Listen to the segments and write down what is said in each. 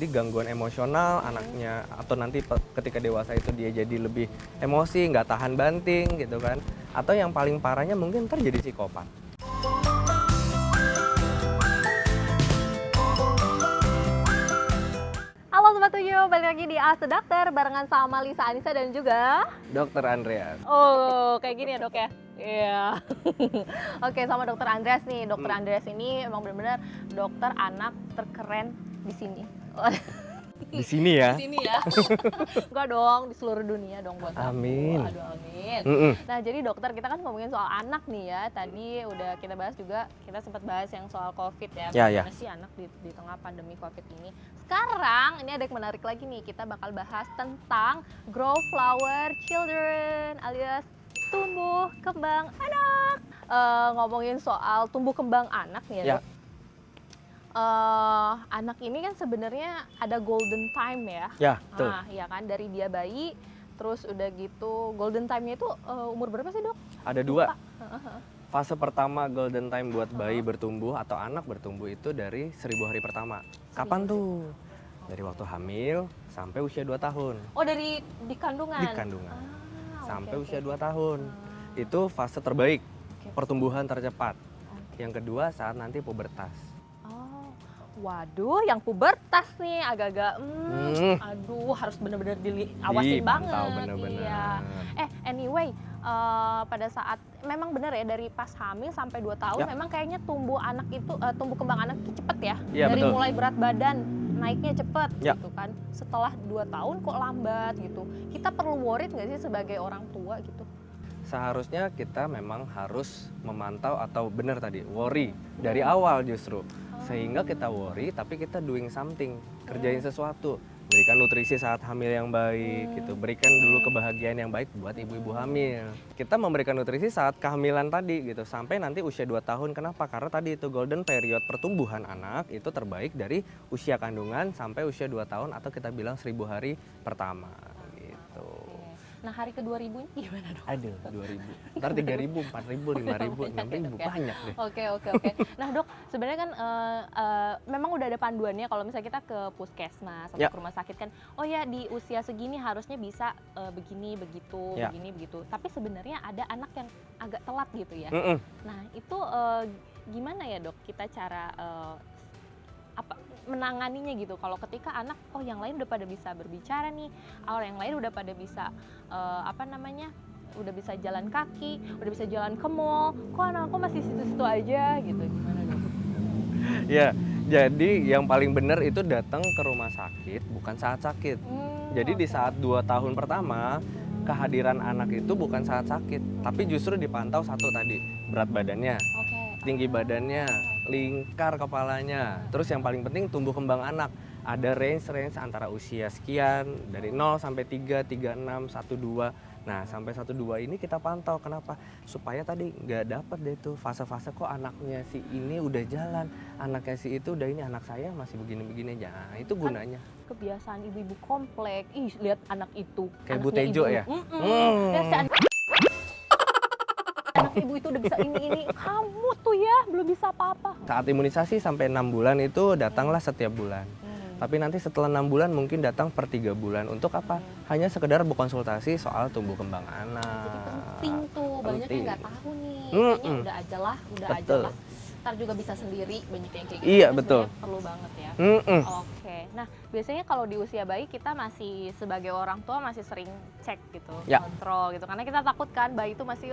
terjadi gangguan emosional anaknya, atau nanti ketika dewasa itu dia jadi lebih emosi, nggak tahan banting gitu kan. Atau yang paling parahnya mungkin terjadi psikopat. Halo Sobat Tujuh, balik lagi di Ask the Doctor barengan sama Lisa Anissa dan juga Dokter Andreas. oh kayak gini ya dok ya? Iya. Oke, sama Dokter Andreas nih. Dokter Andreas ini emang benar-benar dokter anak terkeren di sini. Di sini ya. Di sini ya. Enggak dong, di seluruh dunia dong buat aku. Amin. Aduh, amin. Nah, jadi dokter, kita kan ngomongin soal anak nih ya. Tadi udah kita bahas juga, kita sempat bahas yang soal COVID ya. Ya. Gimana sih anak di tengah pandemi COVID ini. Sekarang ini ada yang menarik lagi nih. Kita bakal bahas tentang Grow Flower Children alias tumbuh kembang anak. Ngomongin soal tumbuh kembang anak nih ya, Ya. Dok. Anak ini kan sebenarnya ada golden time ya. Ya, betul. Nah, ya kan, dari dia bayi, terus udah gitu golden time-nya itu umur berapa sih dok? Ada dua. Lupa. Fase pertama golden time buat bayi bertumbuh atau anak bertumbuh itu dari 1000 hari pertama. Kapan tuh? Dari waktu hamil sampai usia 2 tahun. Oh, dari di kandungan? Di kandungan. Sampai Oke. usia 2 tahun. Itu fase terbaik, Oke. pertumbuhan tercepat. Oke. Yang kedua saat nanti pubertas. Oh, waduh, yang pubertas nih agak-agak, aduh, harus bener-bener diawasin banget. Dipantau bener-bener. Iya. Anyway, pada saat memang benar ya dari pas hamil sampai 2 tahun Ya. memang kayaknya tumbuh kembang anak itu cepet ya. Iya, Dari betul. mulai berat badan naiknya cepet Ya. gitu kan. Setelah 2 tahun kok lambat gitu. Kita perlu worried nggak sih sebagai orang tua gitu? Seharusnya kita memang harus memantau atau benar tadi, worry dari awal justru. Sehingga kita worry tapi kita doing something, kerjain sesuatu. Berikan nutrisi saat hamil yang baik gitu. Berikan dulu kebahagiaan yang baik buat ibu-ibu hamil. Kita memberikan nutrisi saat kehamilan tadi gitu sampai nanti usia 2 tahun. Kenapa? Karena tadi itu golden period pertumbuhan anak itu terbaik dari usia kandungan sampai usia 2 tahun atau kita bilang 1000 hari pertama gitu. Nah, hari ke-2000 ini gimana dok? Aduh, 2000. Ntar 3000, 4000, 5000, 6000 banyak deh. Oke. Nah dok, sebenarnya kan memang udah ada panduannya kalau misalnya kita ke puskesmas atau Ya. ke rumah sakit kan, oh ya di usia segini harusnya bisa begini begitu, Ya. begini begitu. Tapi sebenarnya ada anak yang agak telat gitu ya. Mm-mm. Nah itu gimana ya dok kita cara menanganinya gitu kalau ketika anak yang lain udah pada bisa berbicara nih, orang yang lain udah pada bisa udah bisa jalan kaki, udah bisa jalan ke mall, kok anak aku masih situ-situ aja gitu, gimana dok? Ya, jadi yang paling benar itu datang ke rumah sakit bukan saat sakit. Jadi di saat 2 tahun pertama kehadiran anak itu bukan saat sakit, tapi justru dipantau satu tadi, berat badannya, Oke. tinggi badannya, lingkar kepalanya. Terus yang paling penting tumbuh kembang anak. Ada range antara usia sekian, dari 0 sampai 3, 36, 12. Nah, sampai 12 ini kita pantau. Kenapa? Supaya tadi nggak dapet deh tuh fase-fase kok anaknya si ini udah jalan, anaknya si itu udah ini, anak saya masih begini-begini aja. Nah, itu gunanya. Kebiasaan ibu-ibu komplek, ih lihat anak itu. Kayak Bu anaknya Tejo ibu. ya? Lihat si anak ibu itu udah bisa ini, kamu tuh ya belum bisa apa-apa. Saat imunisasi sampai 6 bulan itu datanglah setiap bulan. Tapi nanti setelah 6 bulan mungkin datang per 3 bulan. Untuk apa? Hanya sekedar berkonsultasi soal tumbuh kembang anak. Jadi penting tuh, banyak yang Penting. nggak tahu nih. Mm-mm. Kayaknya udah aja lah. Betul. Ntar juga bisa sendiri, banyak yang kayak gitu. Iya, Kan betul. sebenarnya perlu banget ya. Mm-mm. Oke, nah biasanya kalau di usia bayi kita masih sebagai orang tua masih sering cek gitu, Ya. kontrol gitu. Karena kita takut kan bayi itu masih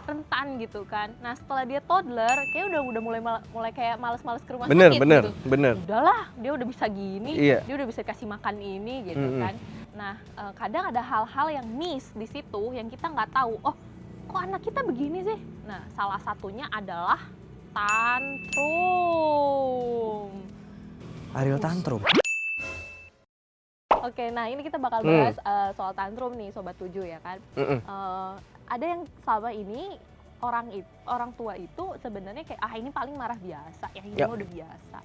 rentan gitu kan. Nah setelah dia toddler, kayak udah mulai kayak males-males ke rumah sakit gitu. Bener. Udahlah, dia udah bisa gini, Iya. dia udah bisa kasih makan ini gitu Mm-mm. kan. Nah kadang ada hal-hal yang miss di situ yang kita nggak tahu. Oh, kok anak kita begini sih? Nah salah satunya adalah tantrum. Ariel tantrum. Oke, nah ini kita bakal bahas soal tantrum nih Sobat Tujuh ya kan. Mm-mm. Ada yang selama ini orang tua itu sebenarnya kayak ini paling marah biasa, yang ini Ya. mah udah biasa.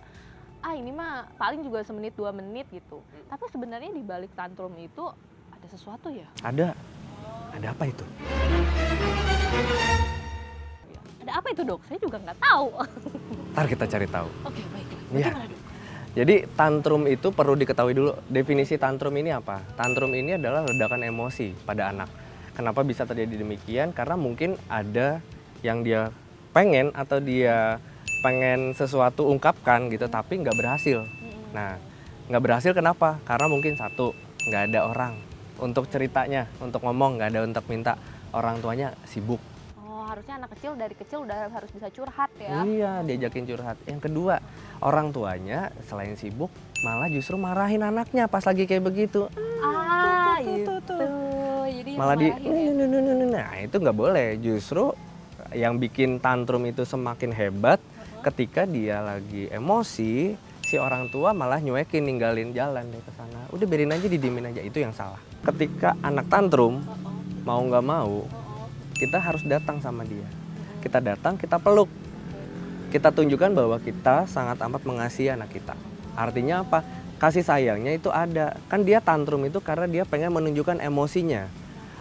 Ini mah paling juga semenit 2 menit gitu. Tapi sebenarnya di balik tantrum itu ada sesuatu ya. Ada apa itu? Ada apa itu dok? Saya juga nggak tahu. Ntar kita cari tahu. Oke baiklah. Iya. Bagaimana dok? Jadi tantrum itu perlu diketahui dulu, definisi tantrum ini apa? Tantrum ini adalah ledakan emosi pada anak. Kenapa bisa terjadi demikian? Karena mungkin ada yang dia pengen atau dia pengen sesuatu ungkapkan gitu, tapi nggak berhasil. Nah, nggak berhasil kenapa? Karena mungkin satu, nggak ada orang untuk ceritanya, untuk ngomong, nggak ada untuk minta. Orang tuanya sibuk. Oh, harusnya anak kecil dari kecil udah harus bisa curhat ya. Iya, diajakin curhat. Yang kedua, orang tuanya selain sibuk malah justru marahin anaknya pas lagi kayak begitu. Itu. Jadi Malah di marahin ya. nah itu nggak boleh. Justru yang bikin tantrum itu semakin hebat ketika dia lagi emosi, si orang tua malah nyuekin, ninggalin jalan deh ke sana. Udah biarin aja, didiemin aja, itu yang salah. Ketika anak tantrum, mau nggak mau, kita harus datang sama dia. Kita datang, kita peluk. Kita tunjukkan bahwa kita sangat amat mengasihi anak kita. Artinya apa? Kasih sayangnya itu ada. Kan dia tantrum itu karena dia pengen menunjukkan emosinya.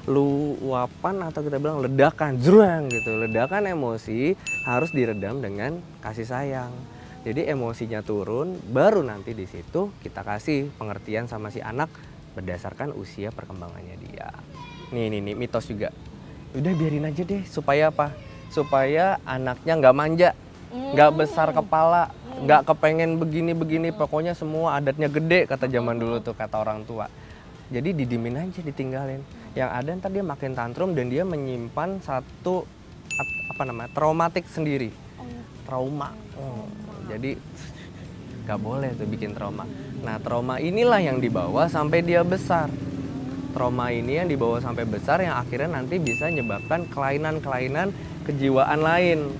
Luapan atau kita bilang ledakan, jreng gitu. Ledakan emosi harus diredam dengan kasih sayang. Jadi emosinya turun, baru nanti di situ kita kasih pengertian sama si anak berdasarkan usia perkembangannya dia. Nih mitos juga. Udah biarin aja deh, supaya apa? Supaya anaknya nggak manja, nggak besar kepala, nggak kepengen begini-begini, pokoknya semua adatnya gede, kata zaman dulu tuh, kata orang tua. Jadi didimin aja, ditinggalin. Yang ada ntar dia makin tantrum dan dia menyimpan satu traumatik sendiri, trauma. Jadi nggak boleh tuh bikin trauma. Nah, trauma inilah yang dibawa sampai dia besar. Trauma ini yang dibawa sampai besar yang akhirnya nanti bisa menyebabkan kelainan-kelainan kejiwaan lain.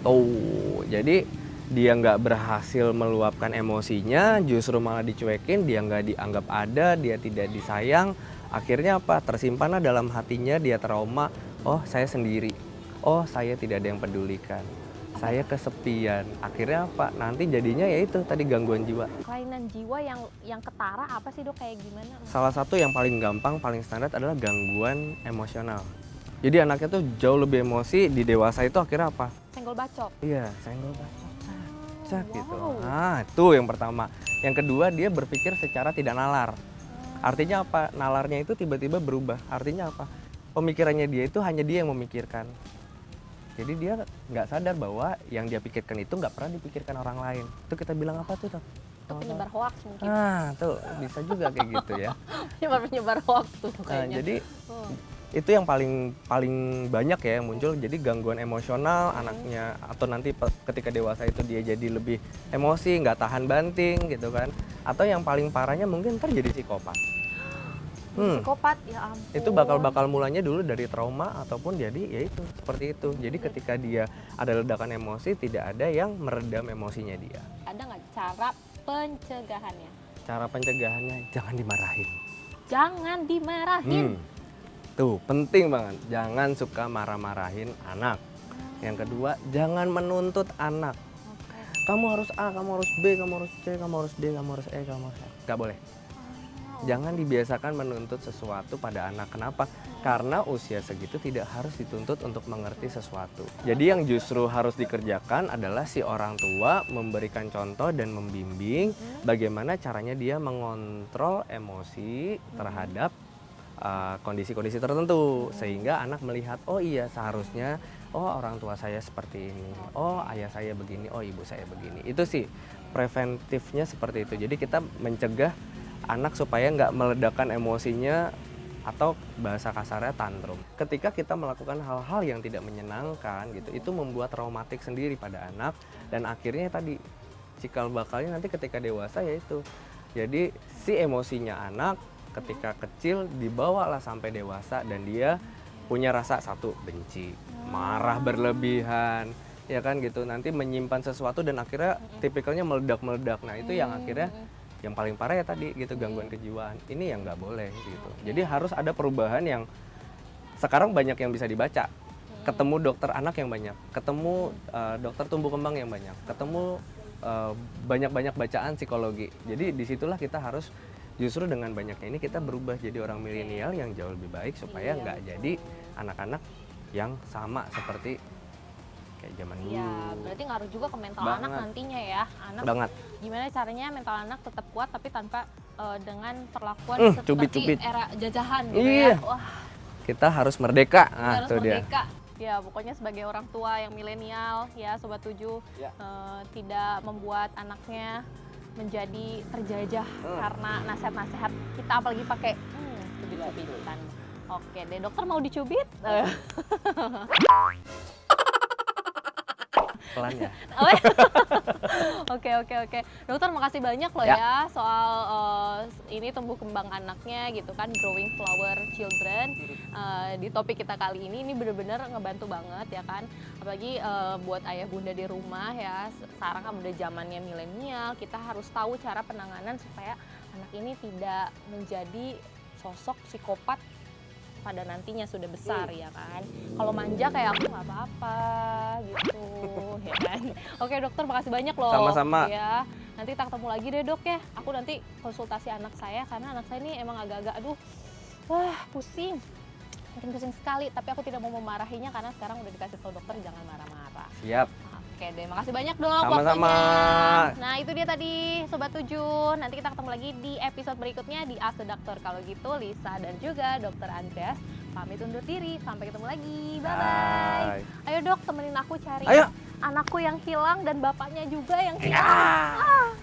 Tuh, jadi dia nggak berhasil meluapkan emosinya, justru malah dicuekin, dia nggak dianggap ada, dia tidak disayang. Akhirnya apa? Tersimpanlah dalam hatinya, dia trauma. Oh, saya sendiri. Oh, saya tidak ada yang pedulikan. Saya kesepian. Akhirnya apa? Nanti jadinya ya itu tadi, gangguan jiwa. Kelainan jiwa yang ketara apa sih Dok, kayak gimana? Salah satu yang paling gampang, paling standar adalah gangguan emosional. Jadi anaknya tuh jauh lebih emosi, di dewasa itu akhirnya apa? Senggol bacok. Iya, senggol bacok. Cak gitu. Wow. Nah, itu yang pertama. Yang kedua, dia berpikir secara tidak nalar. Artinya apa? Nalarnya itu tiba-tiba berubah. Artinya apa? Pemikirannya dia itu hanya dia yang memikirkan. Jadi dia nggak sadar bahwa yang dia pikirkan itu nggak pernah dipikirkan orang lain. Itu kita bilang apa tuh? Itu penyebar hoax mungkin. Nah, tuh bisa juga kayak gitu ya. penyebar hoax tuh Nah, kayaknya. jadi itu yang paling banyak ya yang muncul. Jadi gangguan emosional anaknya, atau nanti ketika dewasa itu dia jadi lebih emosi, nggak tahan banting gitu kan. Atau yang paling parahnya mungkin ntar jadi psikopat. Psikopat, ya ampun. Itu bakal mulanya dulu dari trauma ataupun jadi ya itu seperti itu. Jadi ketika dia ada ledakan emosi, tidak ada yang meredam emosinya dia. Ada nggak cara pencegahannya? Cara pencegahannya, jangan dimarahin. Jangan dimarahin. Tuh penting banget, jangan suka marah-marahin anak. Yang kedua, jangan menuntut anak. Kamu harus A, kamu harus B, kamu harus C, kamu harus D, kamu harus E, kamu harus F. Gak boleh. Jangan dibiasakan menuntut sesuatu pada anak. Kenapa? Karena usia segitu tidak harus dituntut untuk mengerti sesuatu. Jadi yang justru harus dikerjakan adalah si orang tua memberikan contoh dan membimbing bagaimana caranya dia mengontrol emosi terhadap kondisi-kondisi tertentu, sehingga anak melihat, oh iya seharusnya, oh orang tua saya seperti ini, oh ayah saya begini, oh ibu saya begini. Itu sih preventifnya seperti itu. Jadi kita mencegah anak supaya nggak meledakkan emosinya, atau bahasa kasarnya tantrum. Ketika kita melakukan hal-hal yang tidak menyenangkan gitu, itu membuat traumatik sendiri pada anak, dan akhirnya tadi cikal bakalnya nanti ketika dewasa yaitu. Jadi si emosinya anak ketika kecil dibawalah sampai dewasa, dan dia punya rasa satu, benci, marah berlebihan, ya kan gitu. Nanti menyimpan sesuatu dan akhirnya tipikalnya meledak-meledak. Nah, itu yang akhirnya yang paling parah ya tadi gitu, gangguan kejiwaan. Ini yang nggak boleh gitu. Jadi harus ada perubahan yang sekarang banyak yang bisa dibaca. Ketemu dokter anak yang banyak, ketemu dokter tumbuh kembang yang banyak, ketemu banyak-banyak bacaan psikologi. Jadi disitulah kita harus justru dengan banyaknya ini kita berubah jadi orang milenial yang jauh lebih baik, supaya nggak jadi anak-anak yang sama seperti kayak zaman dulu. Iya, berarti ngaruh juga ke mental Banget. anak nantinya ya. Anak Banget. gimana caranya mental anak tetap kuat tapi tanpa dengan perlakuan seperti cubit-cubit. era jajahan gitu Iya. ya. Wah, Kita harus merdeka. kita Nah, harus itu dia. merdeka. Ya, pokoknya sebagai orang tua yang milenial ya Sobat 7 Ya. tidak membuat anaknya menjadi terjajah karena nasihat-nasihat kita, apalagi pakai cubit-cubitan. Oke deh, dokter mau dicubit? Pelan ya. Oh, ya. Oke. Dokter makasih banyak loh ya soal ini tumbuh kembang anaknya gitu kan, growing flower children. Di topik kita kali ini bener-bener ngebantu banget ya kan. Apalagi buat ayah bunda di rumah ya. Sekarang kan udah zamannya milenial, kita harus tahu cara penanganan supaya anak ini tidak menjadi sosok psikopat pada nantinya sudah besar ya kan. Kalau manja kayak aku nggak apa-apa gitu ya kan. Oke dokter, makasih banyak loh. Sama-sama. Ya, nanti kita ketemu lagi deh dok ya. Aku nanti konsultasi anak saya karena anak saya ini emang agak-agak pusing. Mungkin pusing sekali, tapi aku tidak mau memarahinya karena sekarang udah dikasih tahu dokter jangan marah-marah. Siap. Oke deh, makasih banyak dok Sama-sama. waktunya. Nah itu dia tadi Sobat 7. Nanti kita ketemu lagi di episode berikutnya di Ask the Doctor. Kalau gitu Lisa dan juga Dokter Andreas pamit undur diri. Sampai ketemu lagi. Bye-bye. Ayo dok, temenin aku cari Ayo. anakku yang hilang dan bapaknya juga yang hilang.